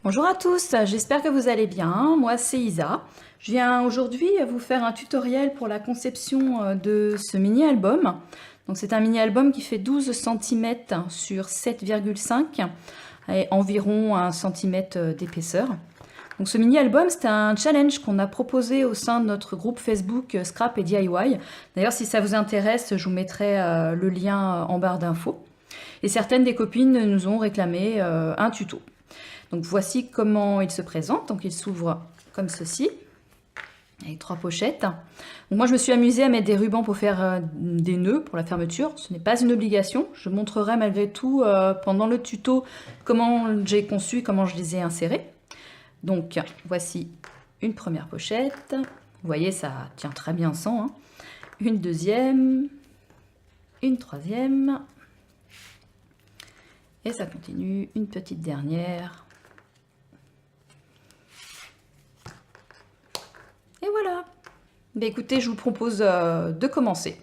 Bonjour à tous, j'espère que vous allez bien. Moi c'est Isa. Je viens aujourd'hui vous faire un tutoriel pour la conception de ce mini-album. Donc c'est un mini-album qui fait 12 cm sur 7,5 et environ 1 cm d'épaisseur. Donc ce mini-album, c'est un challenge qu'on a proposé au sein de notre groupe Facebook Scrap et DIY. D'ailleurs, si ça vous intéresse, je vous mettrai le lien en barre d'infos. Et certaines des copines nous ont réclamé un tuto. Donc voici comment il se présente. Donc il s'ouvre comme ceci, avec 3 pochettes. Donc moi je me suis amusée à mettre des rubans pour faire des nœuds pour la fermeture. Ce n'est pas une obligation. Je montrerai malgré tout pendant le tuto comment j'ai conçu, comment je les ai insérés. Donc voici une première pochette. Vous voyez, ça tient très bien sans. Hein. Une deuxième, une troisième. Et ça continue, une petite dernière. Et voilà. Ben écoutez, je vous propose de commencer.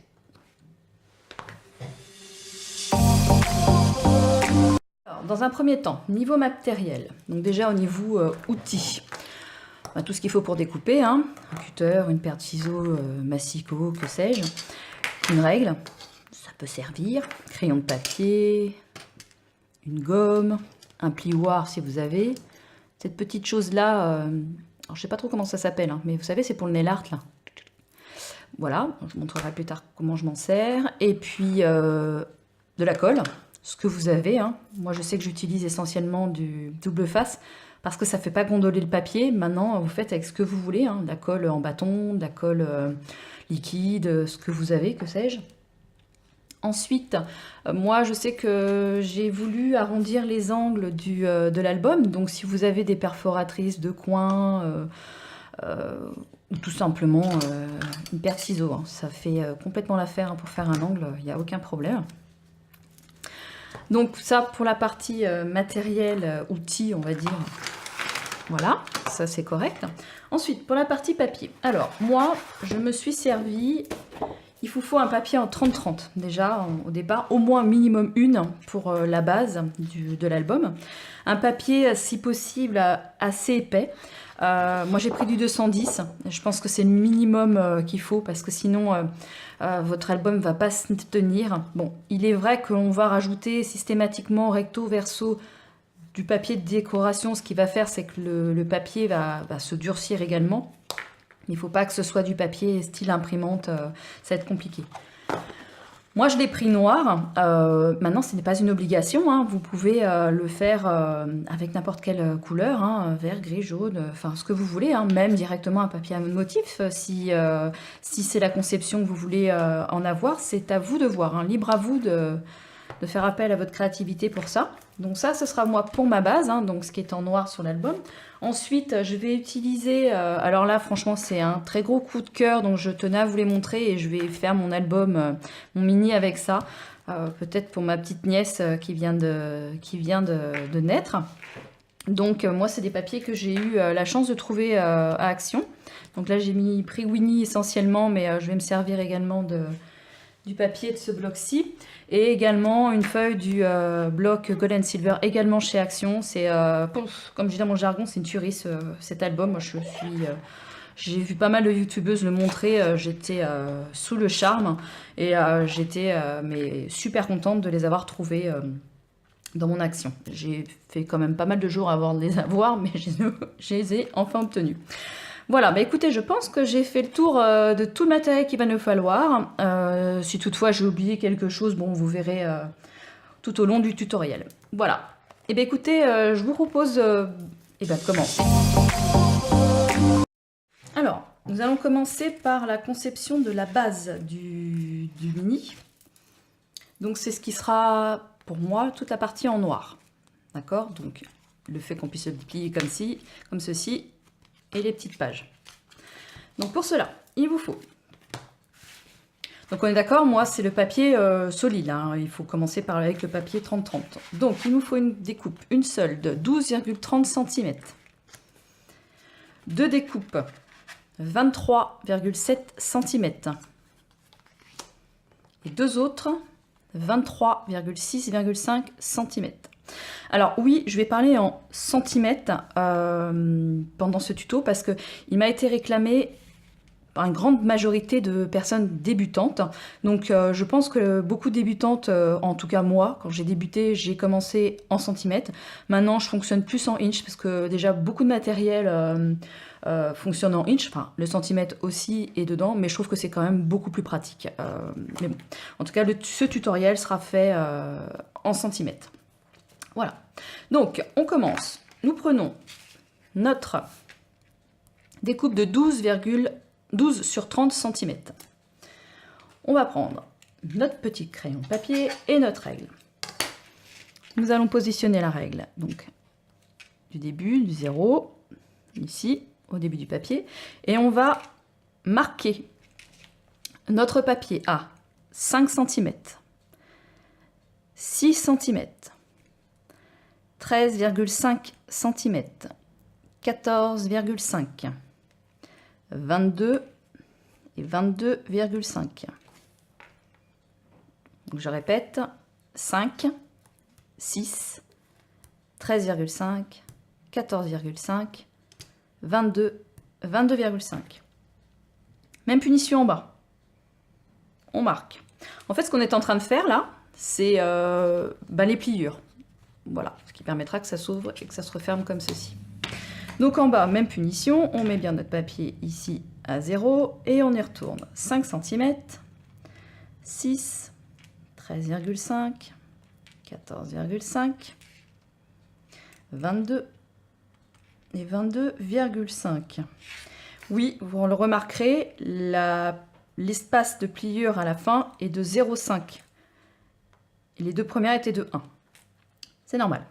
Alors, dans un premier temps, niveau matériel, donc déjà au niveau outils, tout ce qu'il faut pour découper, hein, un cutter, une paire de ciseaux, massicot, que sais-je, une règle, ça peut servir, crayon de papier, une gomme, un plioir si vous avez, cette petite chose-là. Alors, je sais pas trop comment ça s'appelle, hein, mais vous savez, c'est pour le nail art, là. Voilà, je vous montrerai plus tard comment je m'en sers. Et puis, de la colle, ce que vous avez. Hein. Moi, je sais que j'utilise essentiellement du double face, parce que ça ne fait pas gondoler le papier. Maintenant, vous faites avec ce que vous voulez. Hein. De la colle en bâton, de la colle liquide, ce que vous avez, que sais-je. Ensuite, moi je sais que j'ai voulu arrondir les angles de l'album, donc si vous avez des perforatrices de coin, ou tout simplement une paire de ciseaux, hein, ça fait complètement l'affaire hein, pour faire un angle, il n'y a aucun problème. Donc ça pour la partie matériel, outils on va dire, voilà, ça c'est correct. Ensuite pour la partie papier, alors moi je me suis servi... Il vous faut un papier en 30-30 déjà au départ, au moins minimum une pour la base de l'album. Un papier si possible assez épais. Moi j'ai pris du 210, je pense que c'est le minimum qu'il faut parce que sinon votre album ne va pas se tenir. Bon, il est vrai qu'on va rajouter systématiquement recto verso du papier de décoration. Ce qu'il va faire c'est que le papier va se durcir également. Il ne faut pas que ce soit du papier style imprimante, ça va être compliqué. Moi, je l'ai pris noir. Maintenant, ce n'est pas une obligation. Hein. Vous pouvez le faire avec n'importe quelle couleur, hein, vert, gris, jaune, enfin ce que vous voulez. Hein. Même directement un papier à motif, si c'est la conception que vous voulez en avoir. C'est à vous de voir. Hein. Libre à vous de faire appel à votre créativité pour ça. Donc ça, ce sera moi pour ma base, hein, donc ce qui est en noir sur l'album. Ensuite, je vais utiliser, alors là franchement c'est un très gros coup de cœur, donc je tenais à vous les montrer et je vais faire mon album, mon mini avec ça, peut-être pour ma petite nièce qui vient de naître. Donc moi c'est des papiers que j'ai eu la chance de trouver à Action. Donc là j'ai pris Winnie essentiellement, mais je vais me servir également du papier de ce bloc-ci. Et également une feuille du bloc Gold and Silver, également chez Action. C'est, comme je dis dans mon jargon, c'est une tuerie cet album. Moi, j'ai vu pas mal de youtubeuses le montrer. J'étais sous le charme et j'étais mais super contente de les avoir trouvés dans mon Action. J'ai fait quand même pas mal de jours avant de les avoir, mais je les ai enfin obtenus. Voilà, bah écoutez, je pense que j'ai fait le tour de tout le matériel qu'il va nous falloir. Si toutefois j'ai oublié quelque chose, bon, vous verrez tout au long du tutoriel. Voilà. Et bien écoutez, je vous propose de commencer. Alors, nous allons commencer par la conception de la base du mini. Donc c'est ce qui sera, pour moi, toute la partie en noir. D'accord? Donc, le fait qu'on puisse le plier comme ceci, et les petites pages. Donc pour cela, il vous faut... Donc on est d'accord, moi c'est le papier solide, hein. Il faut commencer avec le papier 30-30. Donc il nous faut une découpe, une seule de 12,30 cm. Deux découpes, 23,7 cm. Et deux autres, 23,6,5 cm. Alors oui, je vais parler en centimètres pendant ce tuto parce qu'il m'a été réclamé par une grande majorité de personnes débutantes. Donc je pense que beaucoup de débutantes, en tout cas moi, quand j'ai débuté, j'ai commencé en centimètres. Maintenant, je fonctionne plus en inch parce que déjà beaucoup de matériel fonctionne en inch. Enfin, le centimètre aussi est dedans, mais je trouve que c'est quand même beaucoup plus pratique. Mais bon, en tout cas, ce tutoriel sera fait en centimètres. Voilà. Donc, on commence. Nous prenons notre découpe de 12 sur 30 cm. On va prendre notre petit crayon papier et notre règle. Nous allons positionner la règle, donc du début, du 0, ici, au début du papier, et on va marquer notre papier à 5 cm, 6 cm, 13,5 cm, 14,5, 22 et 22,5. Donc je répète, 5, 6, 13,5, 14,5, 22, 22,5. Même punition en bas. On marque. En fait, ce qu'on est en train de faire là, c'est les pliures. Voilà, ce qui permettra que ça s'ouvre et que ça se referme comme ceci. Donc en bas, même punition, on met bien notre papier ici à 0 et on y retourne. 5 cm, 6, 13,5, 14,5, 22 et 22,5. Oui, vous le remarquerez, l'espace de pliure à la fin est de 0,5. Et les deux premières étaient de 1. C'est normal,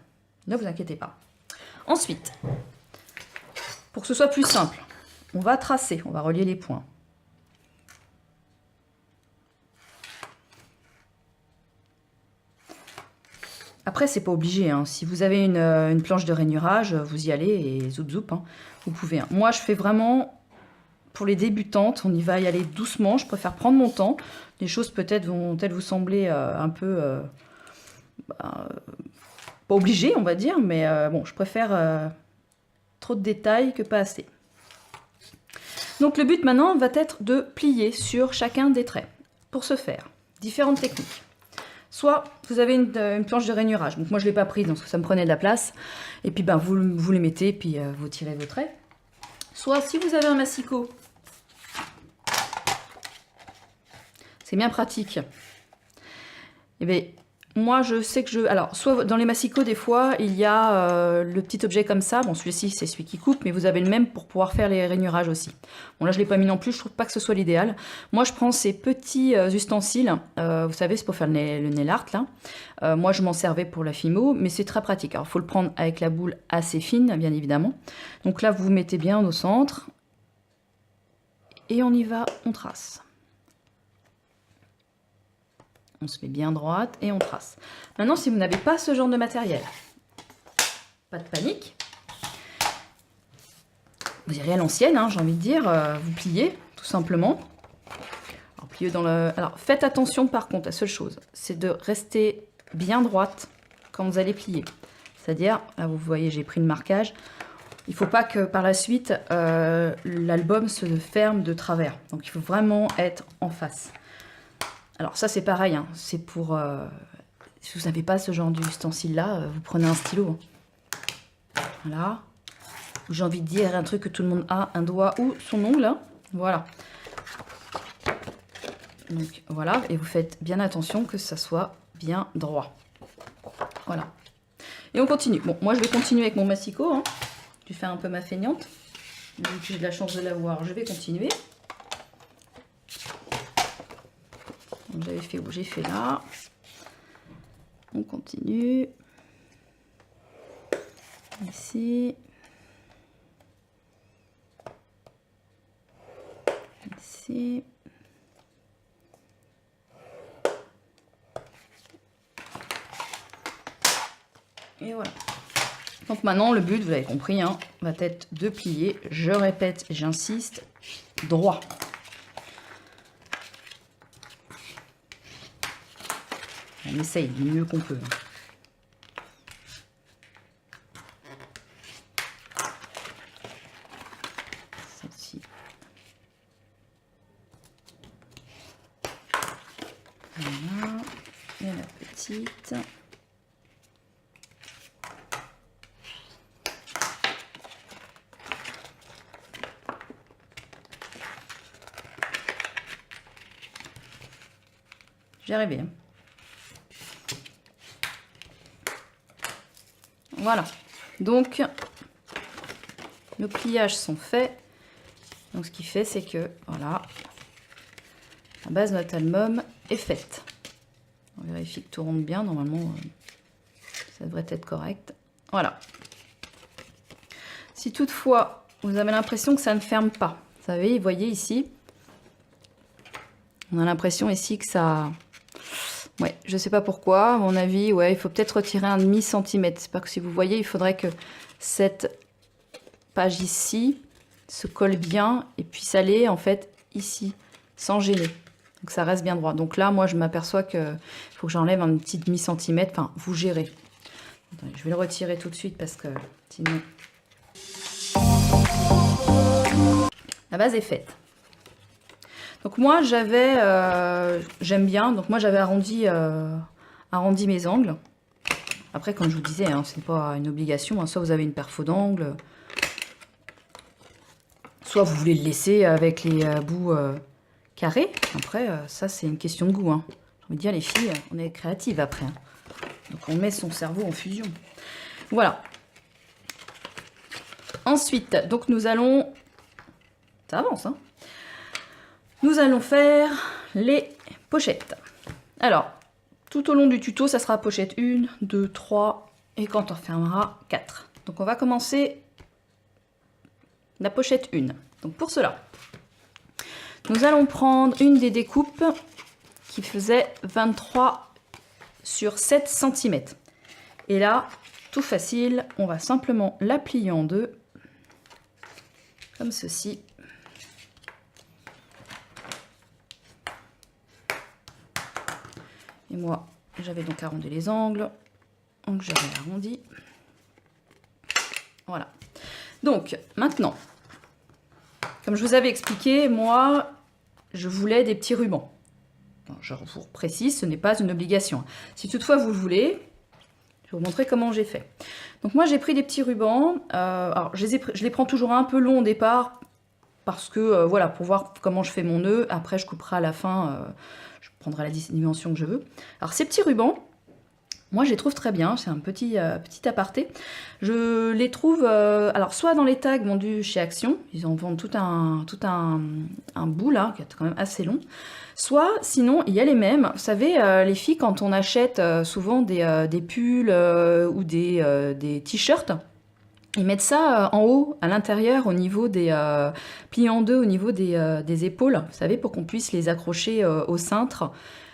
ne vous inquiétez pas. Ensuite, pour que ce soit plus simple, on va tracer, on va relier les points. Après, c'est pas obligé, hein. Si vous avez une planche de rainurage, vous y allez et zoup zoup, hein. Vous pouvez. Hein. Moi, je fais vraiment, pour les débutantes, on y va y aller doucement, je préfère prendre mon temps. Les choses peut-être vont-elles vous sembler un peu... pas obligé, on va dire, mais bon, je préfère trop de détails que pas assez. Donc le but maintenant va être de plier sur chacun des traits. Pour ce faire, différentes techniques. Soit vous avez une planche de rainurage, donc moi je ne l'ai pas prise parce que ça me prenait de la place, et puis vous les mettez, puis vous tirez vos traits. Soit si vous avez un massicot, c'est bien pratique. Et bien, moi, je sais que alors, soit dans les massicots, des fois, il y a le petit objet comme ça. Bon, celui-ci, c'est celui qui coupe, mais vous avez le même pour pouvoir faire les rainurages aussi. Bon, là, je ne l'ai pas mis non plus. Je trouve pas que ce soit l'idéal. Moi, je prends ces petits ustensiles. Vous savez, c'est pour faire le nail art, là. Moi, je m'en servais pour la Fimo, mais c'est très pratique. Alors, il faut le prendre avec la boule assez fine, bien évidemment. Donc là, vous mettez bien au centre. Et on y va, on trace. On se met bien droite et on trace. Maintenant, si vous n'avez pas ce genre de matériel, pas de panique. Vous irez à l'ancienne, hein, j'ai envie de dire. Vous pliez, tout simplement. Alors, pliez dans le... Alors, faites attention, par contre, à seule chose. C'est de rester bien droite quand vous allez plier. C'est-à-dire, là, vous voyez, j'ai pris le marquage. Il ne faut pas que, par la suite, l'album se ferme de travers. Donc, il faut vraiment être en face. Alors ça c'est pareil, hein. C'est pour... si vous n'avez pas ce genre d'ustensile-là, vous prenez un stylo. Voilà. J'ai envie de dire un truc que tout le monde a, un doigt ou son ongle. Hein. Voilà. Donc voilà, et vous faites bien attention que ça soit bien droit. Voilà. Et on continue. Bon, moi je vais continuer avec mon massicot. Hein. Je vais faire un peu ma feignante. Vu que j'ai de la chance de l'avoir, je vais continuer. J'avais fait où j'ai fait là. On continue. Ici. Ici. Et voilà. Donc maintenant, le but, vous l'avez compris, hein, va être de plier. Je répète, j'insiste, droit. On essaye du mieux qu'on peut. Voilà. Et la petite. J'ai arrivé. Hein. Voilà. Donc, nos pliages sont faits. Donc, ce qui fait, c'est que, voilà, la base de notre album est faite. On vérifie que tout rentre bien. Normalement, ça devrait être correct. Voilà. Si toutefois, vous avez l'impression que ça ne ferme pas, vous savez, vous voyez ici, on a l'impression ici que ça... Ouais, je sais pas pourquoi, à mon avis, ouais, il faut peut-être retirer un demi-centimètre. C'est pas que si vous voyez, il faudrait que cette page ici se colle bien et puisse aller en fait ici, sans gêner. Donc ça reste bien droit. Donc là, moi, je m'aperçois qu'il faut que j'enlève un petit demi-centimètre. Enfin, vous gérez. Attendez, je vais le retirer tout de suite parce que sinon... La base est faite. Donc moi j'aime bien, donc moi j'avais arrondi mes angles. Après comme je vous disais, hein, ce n'est pas une obligation, hein, soit vous avez une perfo d'angle, soit vous voulez le laisser avec les bouts carrés. Après ça c'est une question de goût. Hein. Je veux dire les filles, on est créatives après. Hein. Donc on met son cerveau en fusion. Voilà. Ensuite, donc nous allons... Ça avance, hein. Nous allons faire les pochettes. Alors, tout au long du tuto, ça sera pochette 1, 2, 3 et quand on fermera 4. Donc on va commencer la pochette 1. Donc pour cela, nous allons prendre une des découpes qui faisait 23 sur 7 cm. Et là, tout facile, on va simplement la plier en deux, comme ceci. Et moi, j'avais donc arrondi les angles, donc j'avais arrondi. Voilà. Donc, maintenant, comme je vous avais expliqué, moi, je voulais des petits rubans. Bon, je vous précise, ce n'est pas une obligation. Si toutefois vous le voulez, je vais vous montrer comment j'ai fait. Donc moi, j'ai pris des petits rubans. Alors, je les prends toujours un peu longs au départ, parce que, voilà, pour voir comment je fais mon nœud. Après, je couperai à la fin... je prendrai la dimension que je veux. Alors ces petits rubans, moi je les trouve très bien, c'est un petit aparté. Je les trouve, alors soit dans les tags vendus chez Action, ils en vendent tout un bout là, qui est quand même assez long. Soit sinon il y a les mêmes, vous savez les filles quand on achète souvent des pulls ou des t-shirts, ils mettent ça en haut, à l'intérieur, au niveau des... pliés en deux, au niveau des épaules, vous savez, pour qu'on puisse les accrocher au cintre,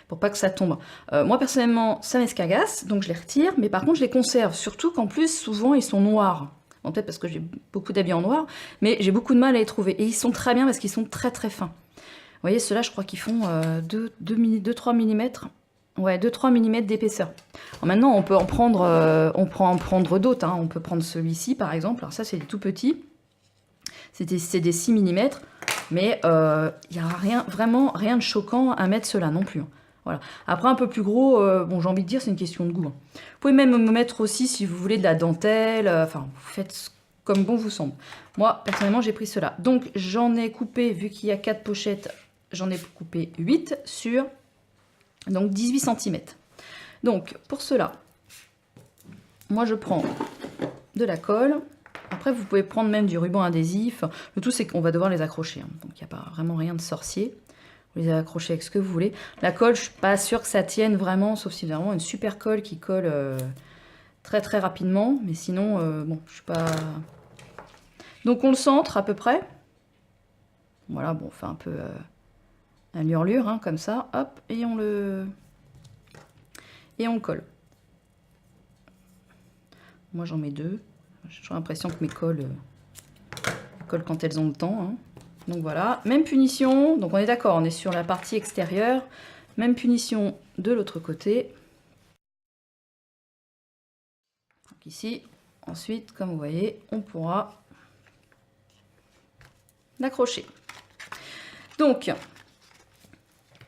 pour pas que ça tombe. Moi, personnellement, ça m'escagasse, donc je les retire, mais par contre, je les conserve, surtout qu'en plus, souvent, ils sont noirs. Bon, peut-être parce que j'ai beaucoup d'habits en noir, mais j'ai beaucoup de mal à les trouver. Et ils sont très bien parce qu'ils sont très très fins. Vous voyez, ceux-là, je crois qu'ils font 2-3 mm. Ouais, 2-3 mm d'épaisseur. Maintenant, on peut en prendre d'autres. Hein. On peut prendre celui-ci, par exemple. Alors ça, c'est des tout petits. C'est des 6 mm. Mais il n'y a vraiment rien de choquant à mettre cela non plus. Hein. Voilà. Après, un peu plus gros, bon, j'ai envie de dire, c'est une question de goût. Hein. Vous pouvez même me mettre aussi, si vous voulez, de la dentelle. Enfin, vous faites comme bon vous semble. Moi, personnellement, j'ai pris cela. Donc, j'en ai coupé, vu qu'il y a 4 pochettes, j'en ai coupé 8 sur... Donc 18 cm. Donc pour cela, moi je prends de la colle. Après vous pouvez prendre même du ruban adhésif. Le tout c'est qu'on va devoir les accrocher. Hein. Donc il n'y a pas vraiment rien de sorcier. Vous les accrochez avec ce que vous voulez. La colle, je ne suis pas sûre que ça tienne vraiment, sauf si vraiment une super colle qui colle très très rapidement. Mais sinon, bon, je suis pas... Donc on le centre à peu près. Voilà, bon, on fait un peu... un lurlure, hein, comme ça, hop, et on le colle. Moi j'en mets 2. J'ai l'impression que mes colles collent quand elles ont le temps. Hein. Donc voilà, même punition. Donc on est d'accord, on est sur la partie extérieure. Même punition de l'autre côté. Donc ici, ensuite, comme vous voyez, on pourra l'accrocher. Donc,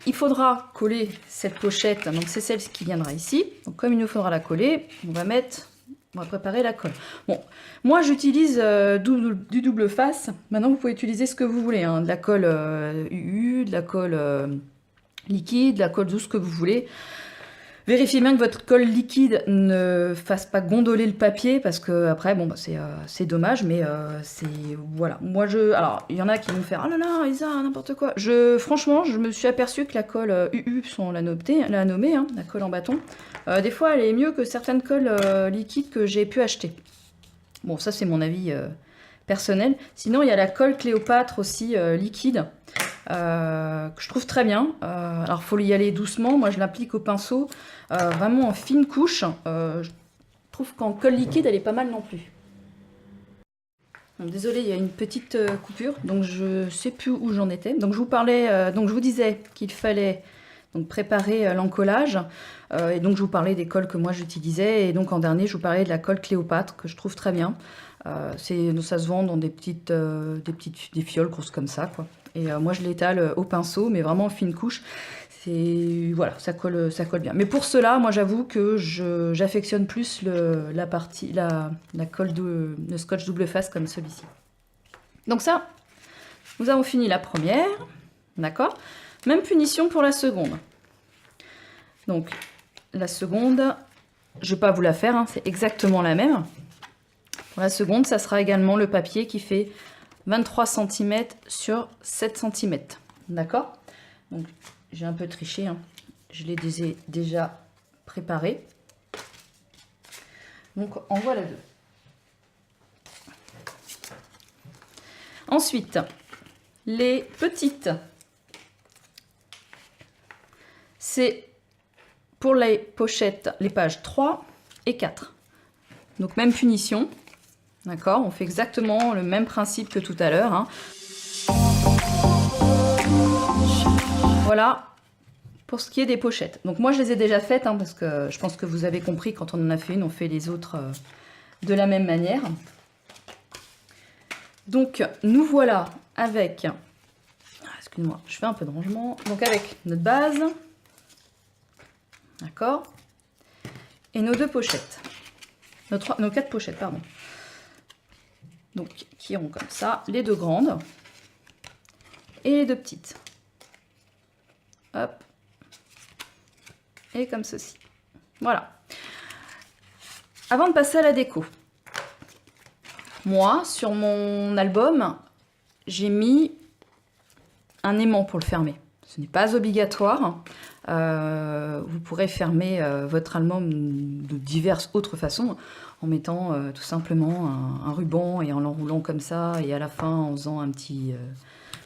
il faudra coller cette pochette, donc c'est celle qui viendra ici. Donc comme il nous faudra la coller, on va préparer la colle. Bon, moi j'utilise du double face. Maintenant vous pouvez utiliser ce que vous voulez, hein. De la colle UU, de la colle liquide, de la colle douce, ce que vous voulez. Vérifiez bien que votre colle liquide ne fasse pas gondoler le papier parce que après bon bah, c'est dommage, mais c'est voilà. Moi alors il y en a qui vont me faire oh là là Isa n'importe quoi. Franchement je me suis aperçue que la colle UU, on l'a nommée, hein, la colle en bâton. Des fois elle est mieux que certaines colles liquides que j'ai pu acheter. Bon ça c'est mon avis personnel. Sinon il y a la colle Cléopâtre aussi liquide. Que je trouve très bien. Alors il faut y aller doucement, moi je l'applique au pinceau, vraiment en fine couche. Je trouve qu'en colle liquide elle est pas mal non plus. Désolée, il y a une petite coupure, donc je sais plus où j'en étais. Donc je vous parlais, donc je vous disais qu'il fallait donc préparer l'encollage, et donc je vous parlais des colles que moi j'utilisais, et donc en dernier je vous parlais de la colle Cléopâtre que je trouve très bien. Ça se vend dans des fioles grosses comme ça, quoi. Et moi je l'étale au pinceau, mais vraiment en fine couche. Voilà, ça colle bien. Mais pour cela, moi j'avoue que j'affectionne plus la colle de scotch double face comme celui-ci. Donc ça, nous avons fini la première, d'accord. Même punition pour la seconde. Donc la seconde, je ne vais pas vous la faire, hein, c'est exactement la même. Pour la seconde, ça sera également le papier qui fait 23 cm sur 7 cm. D'accord? Donc, j'ai un peu triché, hein. Je les ai déjà préparés. Donc, en voilà deux. Ensuite, les petites. C'est pour les pochettes, les pages 3 et 4. Donc, même punition. D'accord, on fait exactement le même principe que tout à l'heure, hein. Voilà pour ce qui est des pochettes. Donc moi je les ai déjà faites, hein, parce que je pense que vous avez compris, quand on en a fait une, on fait les autres de la même manière. Donc nous voilà avec, excuse-moi, je fais un peu de rangement. Donc avec notre base, d'accord, et nos deux pochettes, nos 4 pochettes, pardon. Donc, qui iront comme ça, les deux grandes et les deux petites. Hop. Et comme ceci. Voilà. Avant de passer à la déco, moi, sur mon album, j'ai mis un aimant pour le fermer. Ce n'est pas obligatoire. Vous pourrez fermer votre album de diverses autres façons, en mettant tout simplement un ruban et en l'enroulant comme ça, et à la fin en faisant un petit,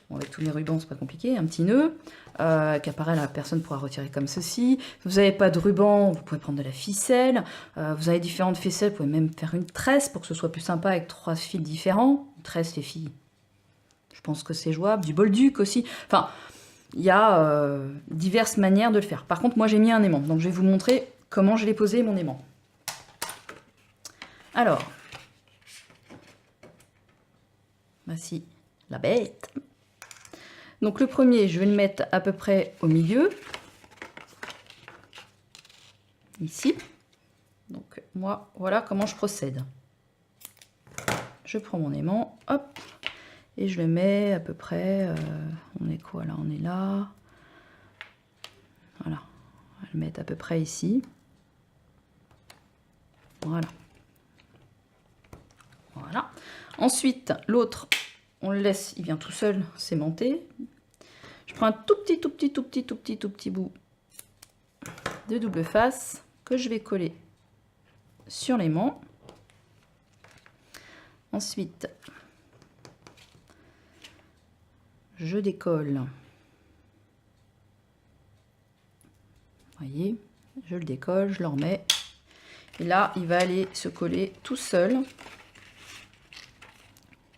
bon, avec tous les rubans c'est pas compliqué, un petit nœud qu'apparaît, la personne pourra retirer comme ceci. Si vous n'avez pas de ruban, vous pouvez prendre de la ficelle. Vous avez différentes ficelles, vous pouvez même faire une tresse pour que ce soit plus sympa avec 3 fils différents. Une tresse, les filles, je pense que c'est jouable. Du bolduc aussi, enfin il y a diverses manières de le faire. Par contre, moi j'ai mis un aimant, donc je vais vous montrer comment je l'ai posé mon aimant. Alors, voici la bête. Donc le premier, je vais le mettre à peu près au milieu, ici. Donc moi, voilà comment je procède. Je prends mon aimant, hop, et je le mets à peu près, on est quoi là? On est là. Voilà, on va le mettre à peu près ici. Voilà. Voilà. Ensuite, l'autre, on le laisse, il vient tout seul s'aimanter. Je prends un tout petit bout de double face que je vais coller sur l'aimant. Ensuite, je décolle. Vous voyez, je le décolle, je le remets. Et là, il va aller se coller tout seul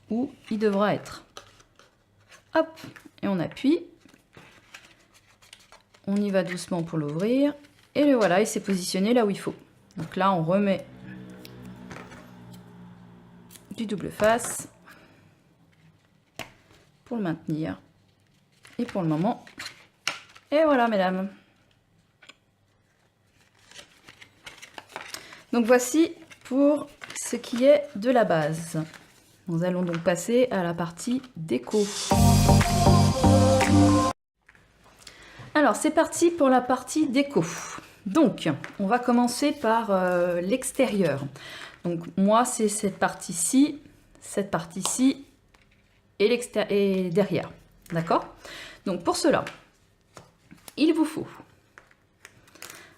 où il devra être. Hop, et on appuie. On y va doucement pour l'ouvrir. Et le voilà, il s'est positionné là où il faut. Donc là, on remet du double face pour le maintenir. Et pour le moment, Et voilà, mesdames. Donc voici pour ce qui est de la base. Nous allons donc passer à la partie déco. Alors c'est parti pour la partie déco. Donc on va commencer par l'extérieur. Donc moi c'est cette partie-ci et derrière. D'accord? Donc pour cela, il vous faut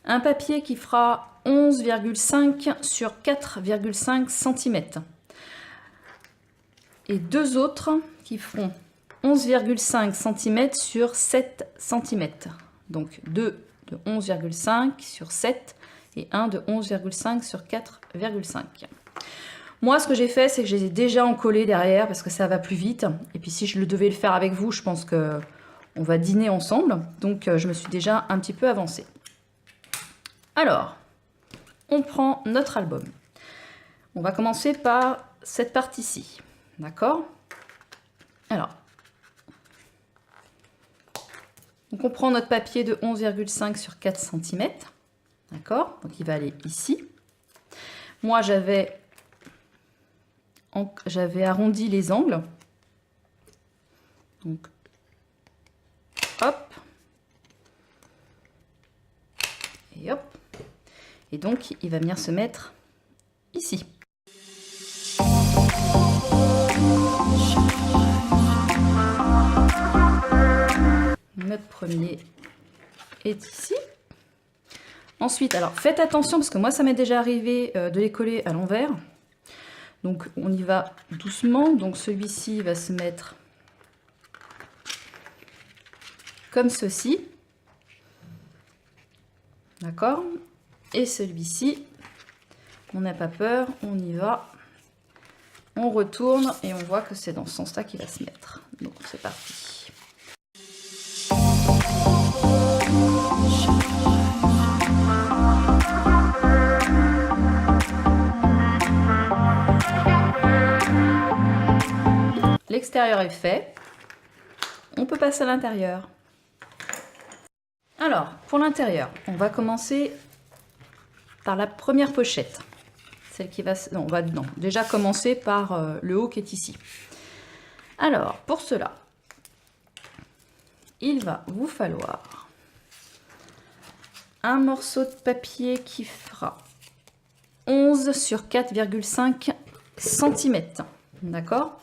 un papier qui fera 11,5 sur 4,5 cm. Et deux autres qui feront 11,5 cm sur 7 cm. Donc deux de 11,5 sur 7 et un de 11,5 sur 4,5. Moi, ce que j'ai fait, c'est que je les ai déjà encollés derrière parce que ça va plus vite. Et puis si je devais le faire avec vous, je pense que on va dîner ensemble. Donc je me suis déjà un petit peu avancée. Alors, on prend notre album. On va commencer par cette partie-ci. D'accord? Alors, donc on prend notre papier de 11,5 sur 4 cm. D'accord? Donc il va aller ici. Moi, j'avais arrondi les angles. Donc, hop. Et hop. Et donc, il va venir se mettre ici. Notre premier est ici. Ensuite, alors faites attention parce que moi ça m'est déjà arrivé de les coller à l'envers. Donc on y va doucement. Donc celui-ci va se mettre comme ceci. D'accord? Et celui-ci, on n'a pas peur, on y va. On retourne et on voit que c'est dans ce sens-là qu'il va se mettre. Donc c'est parti. L'extérieur est fait. On peut passer à l'intérieur. Alors, pour l'intérieur, on va commencer par la première pochette. Celle qui va... Non, on va déjà commencer par le haut qui est ici. Alors, pour cela, il va vous falloir un morceau de papier qui fera 11 sur 4,5 cm. D'accord?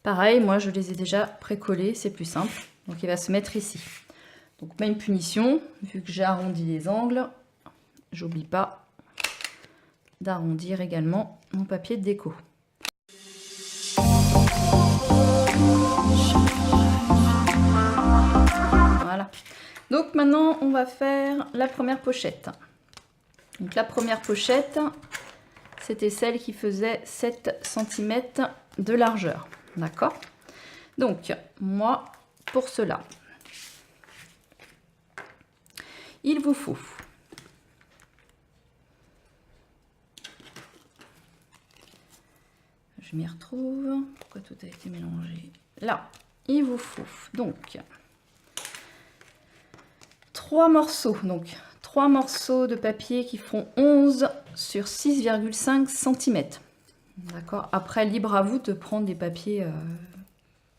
Pareil, moi je les ai déjà précollés, c'est plus simple. Donc il va se mettre ici. Donc même punition, vu que j'ai arrondi les angles, j'oublie pas d'arrondir également mon papier de déco. Voilà. Donc maintenant on va faire la première pochette. Donc la première pochette, c'était celle qui faisait 7 cm de largeur. D'accord? Donc, moi, pour cela, il vous faut je m'y retrouve. Pourquoi tout a été mélangé? Là, il vous faut donc 3 morceaux. Donc, 3 morceaux de papier qui feront 11 sur 6,5 cm. D'accord. Après, libre à vous de prendre des papiers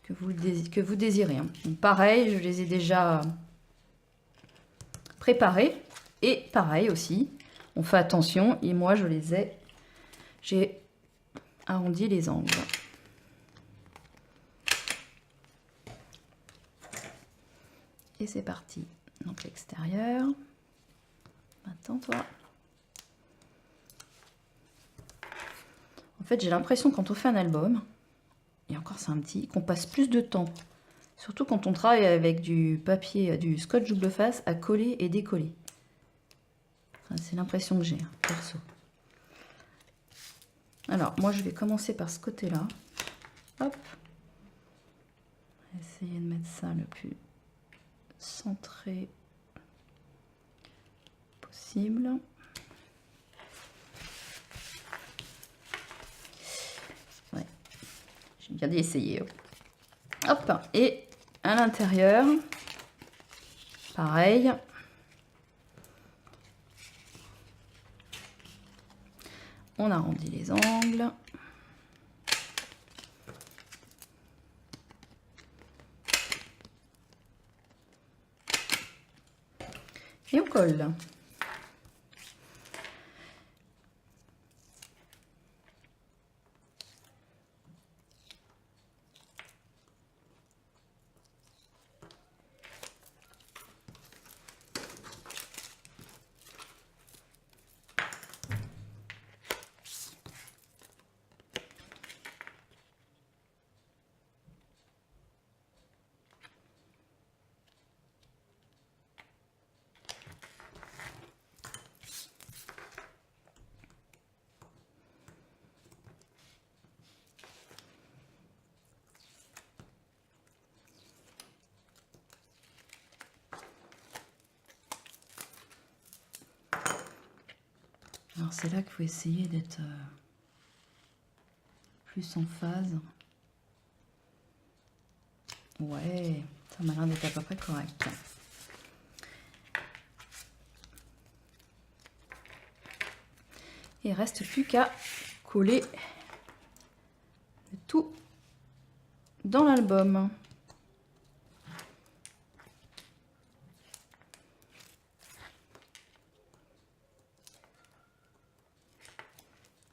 que vous désirez. Hein. Donc, pareil, je les ai déjà préparés. Et pareil aussi, on fait attention. Et moi, j'ai arrondi les angles. Et c'est parti. Donc, l'extérieur. Attends, toi. En fait, j'ai l'impression quand on fait un album, et encore c'est un petit, qu'on passe plus de temps. Surtout quand on travaille avec du papier, du scotch double face à coller et décoller. Enfin, c'est l'impression que j'ai, perso. Alors, moi je vais commencer par ce côté-là. Hop. Essayer de mettre ça le plus centré possible. J'ai bien essayé. Hop, et à l'intérieur, pareil. On arrondit les angles. Et on colle. Alors c'est là qu'il faut essayer d'être plus en phase. Ouais, ça m'a l'air d'être à peu près correct. Il ne reste plus qu'à coller le tout dans l'album.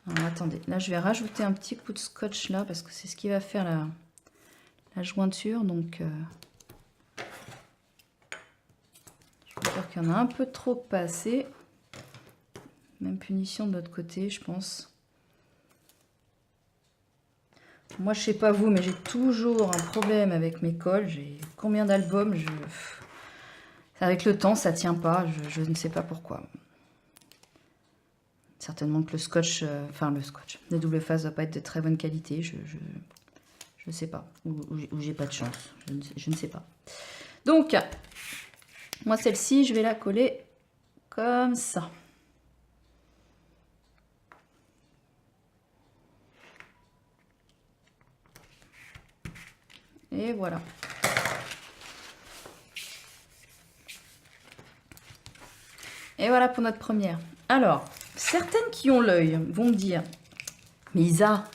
Alors attendez, là je vais rajouter un petit coup de scotch là parce que c'est ce qui va faire la jointure. Donc je peux dire qu'il y en a un peu trop passé. Même punition de l'autre côté, je pense. Moi je sais pas vous, mais j'ai toujours un problème avec mes colles. J'ai combien d'albums, avec le temps ça tient pas, je ne sais pas pourquoi. Certainement que le scotch, le double face doit pas être de très bonne qualité, je sais pas, ou j'ai pas de chance, je ne sais pas. Donc, moi celle-ci, je vais la coller comme ça. Et voilà. Et voilà pour notre première. Alors, certaines qui ont l'œil vont me dire, mais Isa,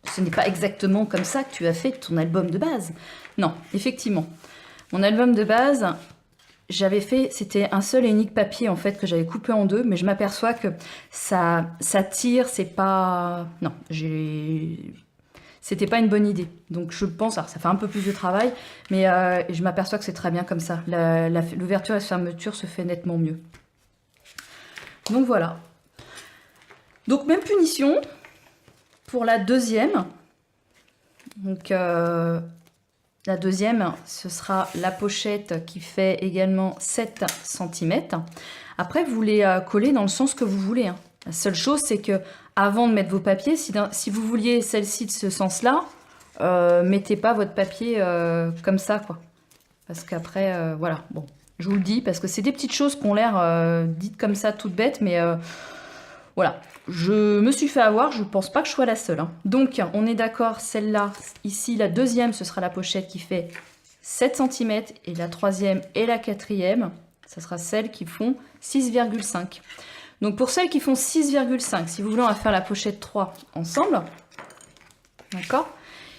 ce n'est pas exactement comme ça que tu as fait ton album de base. Non, effectivement. Mon album de base, j'avais fait, c'était un seul et unique papier en fait que j'avais coupé en deux, mais je m'aperçois que ça tire, c'est pas... Non, c'était pas une bonne idée. Donc je pense, alors ça fait un peu plus de travail, mais je m'aperçois que c'est très bien comme ça. L'ouverture et la fermeture se fait nettement mieux. Donc voilà. Donc même punition pour la deuxième. Donc la deuxième, ce sera la pochette qui fait également 7 cm. Après, vous les collez dans le sens que vous voulez. Hein. La seule chose, c'est que avant de mettre vos papiers, si vous vouliez celle-ci de ce sens-là, mettez pas votre papier comme ça, quoi. Parce qu'après, voilà, bon, je vous le dis, parce que c'est des petites choses qui ont l'air dites comme ça, toutes bêtes, mais voilà. Je me suis fait avoir, je ne pense pas que je sois la seule. Hein. Donc, on est d'accord, celle-là, ici, la deuxième, ce sera la pochette qui fait 7 cm, et la troisième et la quatrième, ce sera celles qui font 6,5. Donc, pour celles qui font 6,5, si vous voulez, on va faire la pochette 3 ensemble. D'accord?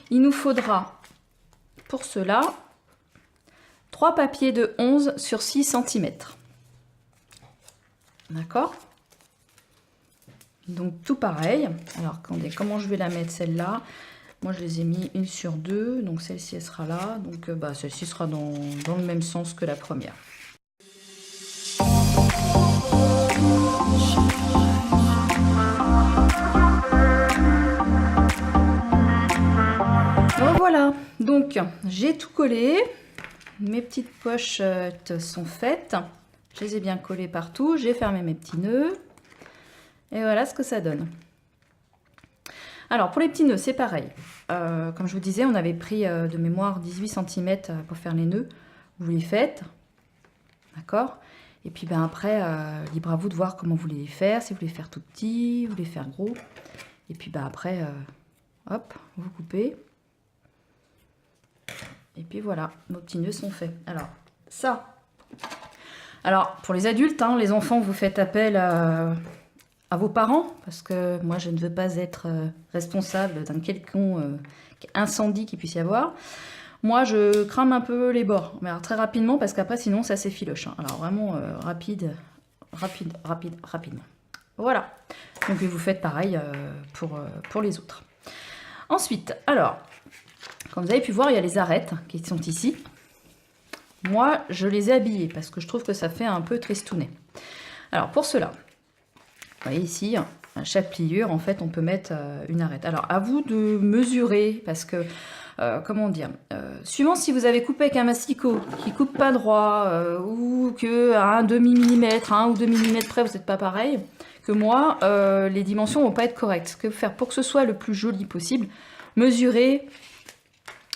Il nous faudra, pour cela, 3 papiers de 11 sur 6 cm. D'accord? Donc tout pareil. Alors comment je vais la mettre celle-là? Moi je les ai mis une sur deux, donc celle-ci elle sera là, donc celle-ci sera dans le même sens que la première. Bon voilà, donc j'ai tout collé, mes petites pochettes sont faites, je les ai bien collées partout, j'ai fermé mes petits nœuds. Et voilà ce que ça donne. Alors, pour les petits nœuds, c'est pareil. Comme je vous disais, on avait pris de mémoire 18 cm pour faire les nœuds. Vous les faites. D'accord? Et puis ben, après, libre à vous de voir comment vous voulez les faire. Si vous voulez faire tout petit, vous voulez faire gros. Et puis ben, après, hop, vous coupez. Et puis voilà, nos petits nœuds sont faits. Alors, ça, Alors, pour les adultes, hein, les enfants, vous faites appel à vos parents, parce que moi, je ne veux pas être responsable d'un quelconque incendie qu'il puisse y avoir. Moi, je crame un peu les bords, mais alors très rapidement, parce qu'après, sinon, ça s'effiloche. Hein. Alors, vraiment rapidement. Voilà. Donc, vous faites pareil pour les autres. Ensuite, alors, comme vous avez pu voir, il y a les arêtes qui sont ici. Moi, je les ai habillées parce que je trouve que ça fait un peu tristounet. Alors, pour cela, vous voyez ici, à chaque pliure, en fait, on peut mettre une arête. Alors, à vous de mesurer parce que, comment dire, suivant si vous avez coupé avec un masticot qui coupe pas droit ou que à un demi-millimètre, 1 ou 2 millimètres près, vous n'êtes pas pareil que moi, les dimensions vont pas être correctes. Ce que faire pour que ce soit le plus joli possible, mesurez,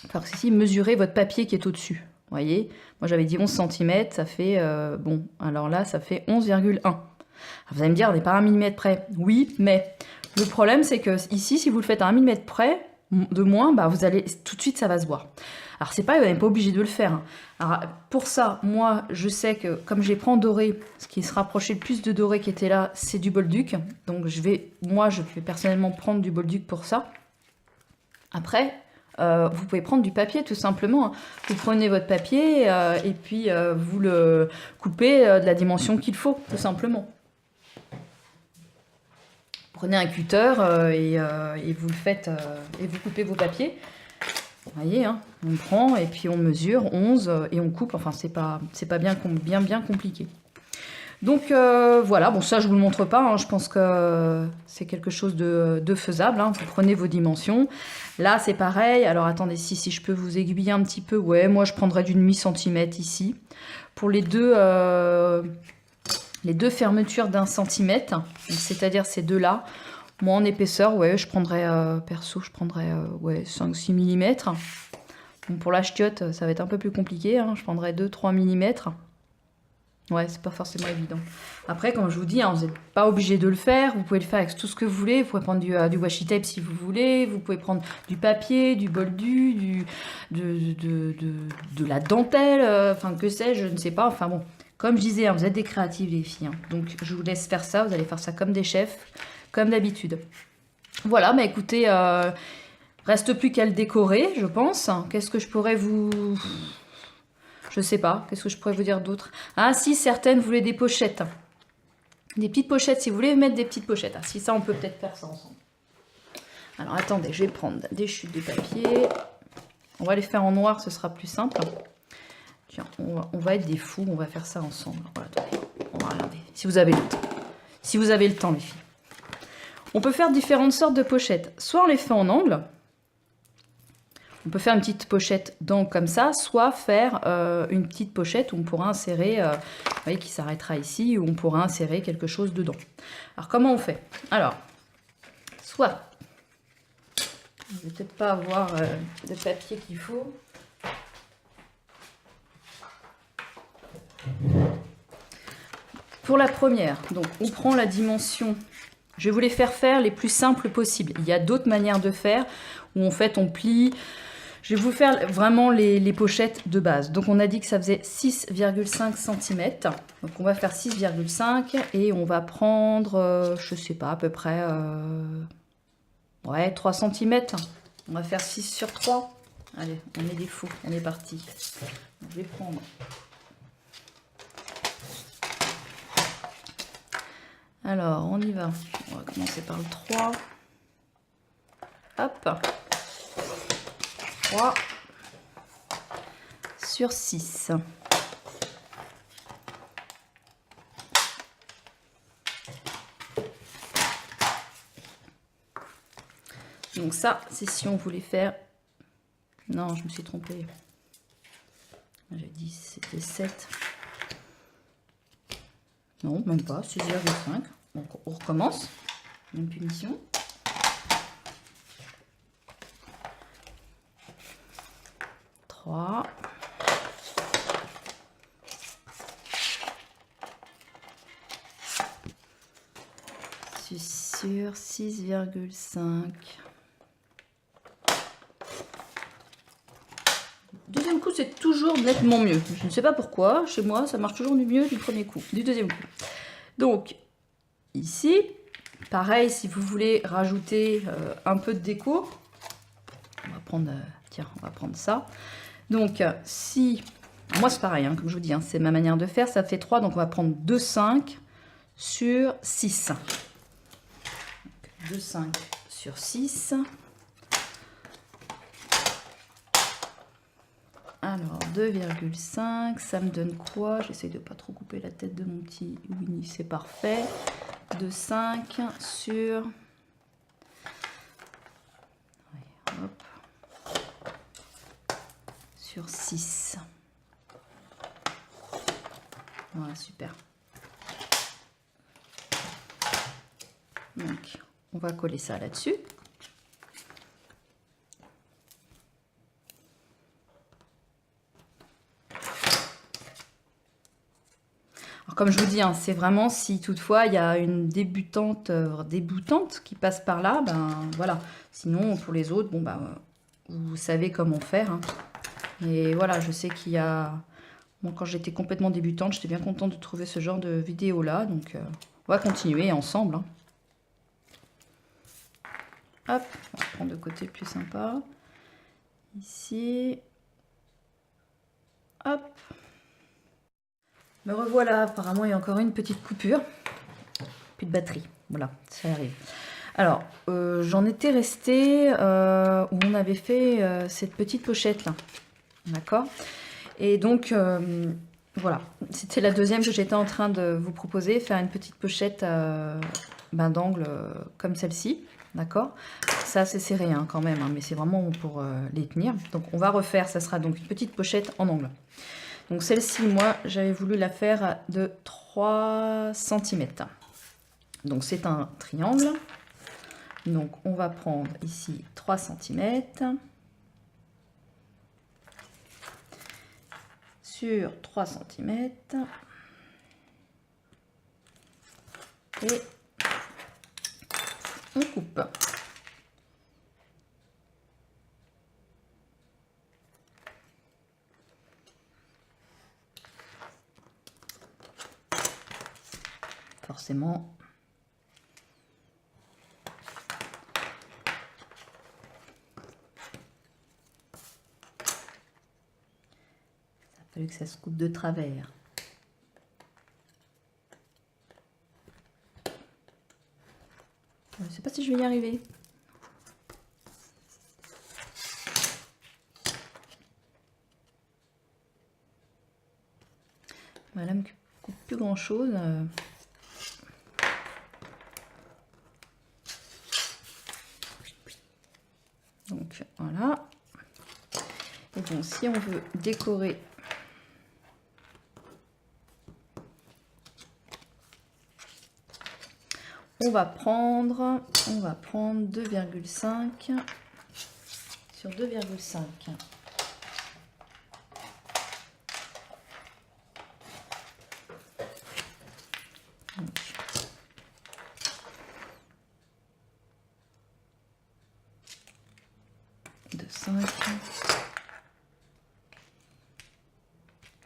enfin, ici, mesurez votre papier qui est au-dessus. Vous voyez, moi j'avais dit 11 cm, ça fait, bon, alors là, ça fait 11,1. Vous allez me dire, on n'est pas à 1 mm près. Oui, mais le problème, c'est que ici, si vous le faites à 1 mm près, de moins, bah, vous allez, tout de suite, ça va se voir. Alors, c'est pas, vous n'êtes pas obligé de le faire. Hein. Alors, pour ça, moi, je sais que comme j'ai pris en doré, ce qui se rapprochait le plus de doré qui était là, c'est du Bolduc. Donc, moi, je vais personnellement prendre du Bolduc pour ça. Après, vous pouvez prendre du papier tout simplement. Vous prenez votre papier et puis vous le coupez de la dimension qu'il faut, tout simplement. Prenez un cutter et vous le faites et vous coupez vos papiers. Vous voyez, hein, on prend et puis on mesure 11 et on coupe. Enfin, c'est pas bien compliqué. Donc voilà, bon ça je vous le montre pas, hein, je pense que c'est quelque chose de faisable, hein. Vous prenez vos dimensions, là c'est pareil, alors attendez si je peux vous aiguiller un petit peu, ouais moi je prendrais du demi-centimètre ici, pour les deux fermetures d'1 centimètre, c'est-à-dire ces deux là, moi en épaisseur, ouais je prendrais, perso je prendrais ouais, 5-6 mm, bon, pour la ch'tiote ça va être un peu plus compliqué, hein, je prendrais 2-3 mm. Ouais, c'est pas forcément évident. Après, comme je vous dis, hein, vous n'êtes pas obligé de le faire. Vous pouvez le faire avec tout ce que vous voulez. Vous pouvez prendre du washi tape si vous voulez. Vous pouvez prendre du papier, du boldu, de la dentelle. Enfin, que sais-je, je ne sais pas. Enfin bon, comme je disais, hein, vous êtes des créatives les filles. Hein. Donc, je vous laisse faire ça. Vous allez faire ça comme des chefs, comme d'habitude. Voilà, bah écoutez, reste plus qu'à le décorer, je pense. Qu'est-ce que je pourrais vous... Je sais pas, qu'est-ce que je pourrais vous dire d'autre? Ah si, certaines voulaient des pochettes. Des petites pochettes, si vous voulez mettre des petites pochettes. Ah, si ça, on peut peut-être faire ça ensemble. Alors attendez, je vais prendre des chutes de papier. On va les faire en noir, ce sera plus simple. Tiens, on va être des fous, on va faire ça ensemble. Voilà, attendez, on va regarder. Si vous avez le temps. Si vous avez le temps, les filles. On peut faire différentes sortes de pochettes. Soit on les fait en angle. On peut faire une petite pochette d'angle comme ça, soit faire une petite pochette où on pourra insérer, vous voyez, qui s'arrêtera ici, où on pourra insérer quelque chose dedans. Alors, comment on fait? Alors, soit, je ne vais peut-être pas avoir le papier qu'il faut. Pour la première, donc on prend la dimension, je vais vous les faire les plus simples possibles. Il y a d'autres manières de faire, où en fait on plie. Je vais vous faire vraiment les pochettes de base. Donc on a dit que ça faisait 6,5 cm. Donc on va faire 6,5 et on va prendre, je sais pas, à peu près ouais, 3 cm. On va faire 6 sur 3. Allez, on est des fous, on est parti. Je vais prendre. Alors, on y va. On va commencer par le 3. Hop. 3 sur 6. Donc ça, c'est si on voulait faire... Non, je me suis trompée. J'ai dit c'était 7. Non, même pas, 6,5. Donc on recommence. Même punition. Sur 6,5. Deuxième coup coup, c'est toujours nettement mieux. Je ne sais pas pourquoi. Chez moi, ça marche toujours du mieux du premier coup, du deuxième coup. Donc, ici, pareil, si vous voulez rajouter un peu de déco, on va prendre, tiens, on va prendre ça. Donc, si, moi c'est pareil, hein, comme je vous dis, hein, c'est ma manière de faire, ça fait 3, donc on va prendre 2,5 sur 6. 2,5 sur 6. Alors, 2,5, ça me donne quoi? J'essaie de pas trop couper la tête de mon petit Winnie, c'est parfait. 2,5 sur... Hop. Sur 6. Voilà, super. Donc, on va coller ça là-dessus. Comme je vous dis, hein, c'est vraiment si toutefois il y a une déboutante qui passe par là, ben voilà. Sinon, pour les autres, bon ben, vous savez comment faire. Hein. Et voilà, je sais qu'il y a... Moi, quand j'étais complètement débutante, j'étais bien contente de trouver ce genre de vidéo là. Donc, on va continuer ensemble. Hein. Hop, on va prendre le côté plus sympa. Ici. Hop. Me revoilà, apparemment il y a encore une petite coupure. Plus de batterie, voilà, ça arrive. Alors, j'en étais restée où on avait fait cette petite pochette là, d'accord. Et donc, voilà, c'était la deuxième que j'étais en train de vous proposer, faire une petite pochette d'angle comme celle-ci, d'accord. Ça c'est serré hein, quand même, hein, mais c'est vraiment pour les tenir. Donc on va refaire, ça sera donc une petite pochette en angle. Donc celle-ci, moi, j'avais voulu la faire de 3 cm. Donc c'est un triangle. Donc on va prendre ici 3 cm. Sur 3 cm. Et on coupe. Forcément, ça a fallu que ça se coupe de travers. Je ne sais pas si je vais y arriver. Voilà, me coupe plus grand chose. Donc voilà. Et donc si on veut décorer on va prendre 2,5 sur 2,5. De 5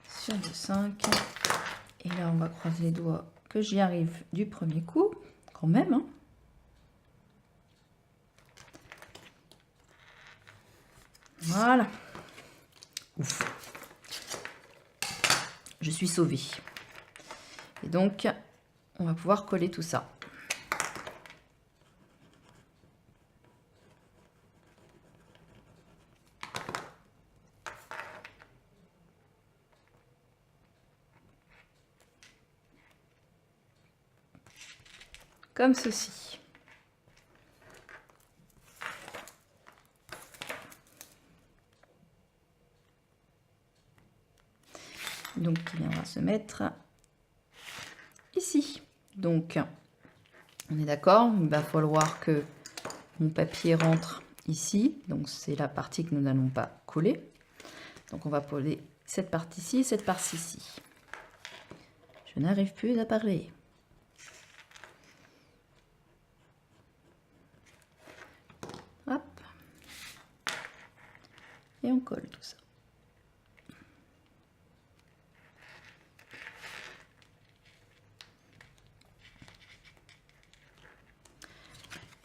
sur 2,5 et là on va croiser les doigts que j'y arrive du premier coup quand même hein. Voilà. Ouf. Je suis sauvée et donc on va pouvoir coller tout ça. Comme ceci. Donc il viendra se mettre ici. Donc on est d'accord, il va falloir que mon papier rentre ici. Donc c'est la partie que nous n'allons pas coller. Donc on va coller cette partie-ci, cette partie-ci. Je n'arrive plus à parler. Hop. Et on colle tout ça.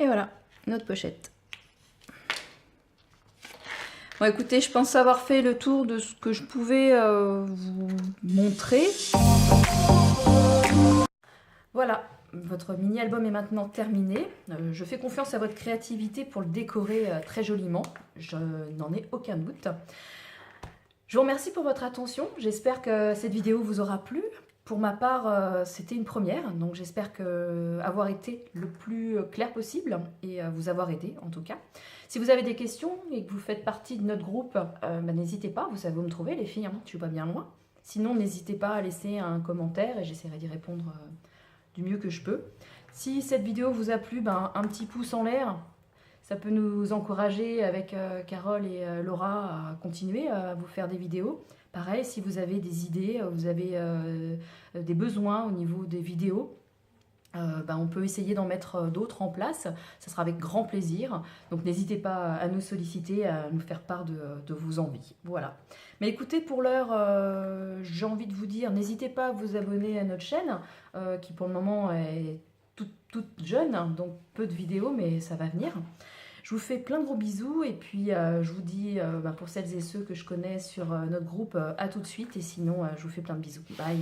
Et voilà, notre pochette. Bon, écoutez, je pense avoir fait le tour de ce que je pouvais vous montrer. Voilà, votre mini-album est maintenant terminé. Je fais confiance à votre créativité pour le décorer très joliment. Je n'en ai aucun doute. Je vous remercie pour votre attention. J'espère que cette vidéo vous aura plu. Pour ma part, c'était une première, donc j'espère avoir été le plus clair possible et vous avoir aidé en tout cas. Si vous avez des questions et que vous faites partie de notre groupe, n'hésitez pas, vous savez où me trouver les filles, hein, je suis pas bien loin. Sinon, n'hésitez pas à laisser un commentaire et j'essaierai d'y répondre du mieux que je peux. Si cette vidéo vous a plu, un petit pouce en l'air, ça peut nous encourager avec Carole et Laura à continuer à vous faire des vidéos. Pareil, si vous avez des idées, vous avez des besoins au niveau des vidéos, on peut essayer d'en mettre d'autres en place. Ça sera avec grand plaisir. Donc n'hésitez pas à nous solliciter, à nous faire part de vos envies. Voilà. Mais écoutez, pour l'heure, j'ai envie de vous dire, n'hésitez pas à vous abonner à notre chaîne, qui pour le moment est toute jeune, hein, donc peu de vidéos, mais ça va venir. Je vous fais plein de gros bisous et puis je vous dis, pour celles et ceux que je connais sur notre groupe, à tout de suite. Et sinon, je vous fais plein de bisous. Bye!